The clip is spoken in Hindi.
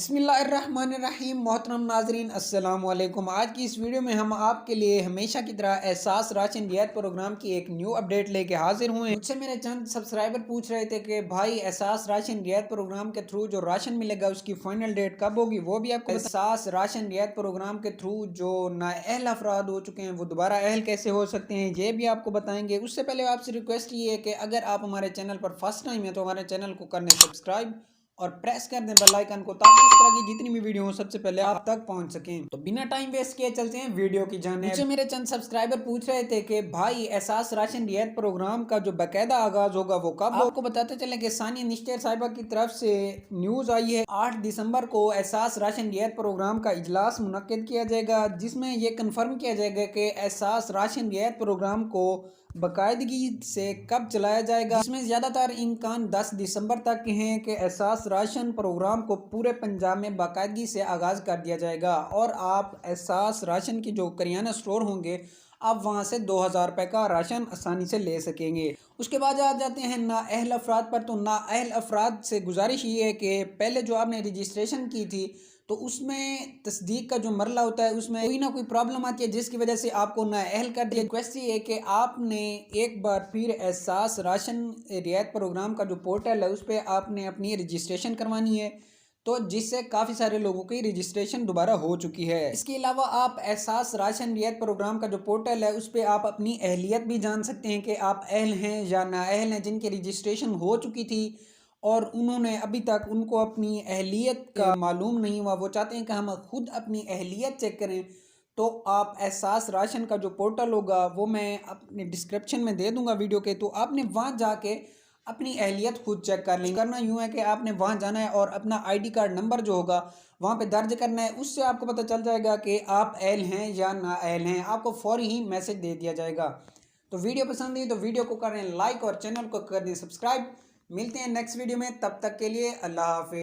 बिस्मिल्लाहिर्रहमानिर्रहीम। मोहतरम नाजरीन अस्सलाम वालेकुम। आज की इस वीडियो में हम आपके लिए हमेशा की तरह एहसास राशन रियायत प्रोग्राम की एक न्यू अपडेट लेके हाजिर हुए हैं। मुझसे मेरे चंद सब्सक्राइबर पूछ रहे थे कि भाई एहसास राशन रियायत प्रोग्राम के थ्रू जो राशन मिलेगा उसकी फाइनल डेट कब होगी, वो भी आपको एहसास राशन रियायत प्रोग्राम के थ्रू जो नाअहल अफराद हो चुके हैं वो दोबारा अहल कैसे हो सकते हैं, ये भी आपको बताएंगे। उससे पहले आपसे रिक्वेस्ट ये है कि अगर आप हमारे चैनल पर फर्स्ट टाइम है तो हमारे चैनल को करने सब्सक्राइब और प्रेस कर दें बेल आइकन को, ताकि इस तरह की जितनी भी वीडियो हो सबसे पहले आप तक पहुंच सकें। तो बिना टाइम वेस्ट किए चलते हैं वीडियो की जाने। मुझसे मेरे चंद सब्सक्राइबर पूछ रहे थे कि भाई एहसास राशन रियायत प्रोग्राम का जो बाकायदा आगाज होगा वो कब होगा। आपको बताते चले कि सानिया निश्चय साहिबा की तरफ से न्यूज आई है 8 दिसंबर को एहसास राशन रियायत प्रोग्राम का इजलास मुनक्किद किया जाएगा, जिसमें यह कन्फर्म किया जाएगा कि एहसास राशन रियायत प्रोग्राम को बाकायदगी से कब चलाया जाएगा। इसमें ज़्यादातर इम्कान 10 दिसंबर तक के हैं कि एहसास राशन प्रोग्राम को पूरे पंजाब में बाकायदगी से आगाज़ कर दिया जाएगा और आप एहसास राशन के जो करियाना स्टोर होंगे आप वहाँ से 2000 रुपये का राशन आसानी से ले सकेंगे। उसके बाद आ जाते हैं नाअहल अफराद पर। तो नाअहल अफराद से गुजारिश ये है कि पहले जो आपने रजिस्ट्रेशन की थी तो उसमें तस्दीक का जो मरला होता है उसमें कोई ना कोई प्रॉब्लम आती है जिसकी वजह से आपको नाअहल कर दिया। रिक्वेस्ट ये है कि आपने एक बार फिर एहसास राशन रियायत प्रोग्राम का जो पोर्टल है उस पर आपने अपनी रजिस्ट्रेशन करवानी है, तो जिससे काफ़ी सारे लोगों की रजिस्ट्रेशन दोबारा हो चुकी है। इसके अलावा आप एहसास राशन रियायत प्रोग्राम का जो पोर्टल है उस पर आप अपनी अहलियत भी जान सकते हैं कि आप अहल हैं या नाअहल हैं। जिनकी रजिस्ट्रेशन हो चुकी थी और उन्होंने अभी तक उनको अपनी अहलियत का मालूम नहीं हुआ, वो चाहते हैं कि हम खुद अपनी अहलियत चेक करें, तो आप एहसास राशन का जो पोर्टल होगा वो मैं अपने डिस्क्रिप्शन में दे दूंगा वीडियो के, तो आपने वहाँ जाके अपनी अहलियत खुद चेक कर लेंगे। करना यूँ है कि आपने वहाँ जाना है और अपना आईडी कार्ड नंबर जो होगा वहाँ पे दर्ज करना है। उससे आपको पता चल जाएगा कि आप अहल हैं या नाअहल हैं, आपको फौरी ही मैसेज दे दिया जाएगा। तो वीडियो पसंद आई तो वीडियो को करें लाइक और चैनल को कर दें सब्सक्राइब। मिलते हैं नेक्स्ट वीडियो में, तब तक के लिए अल्लाह हाफिज़।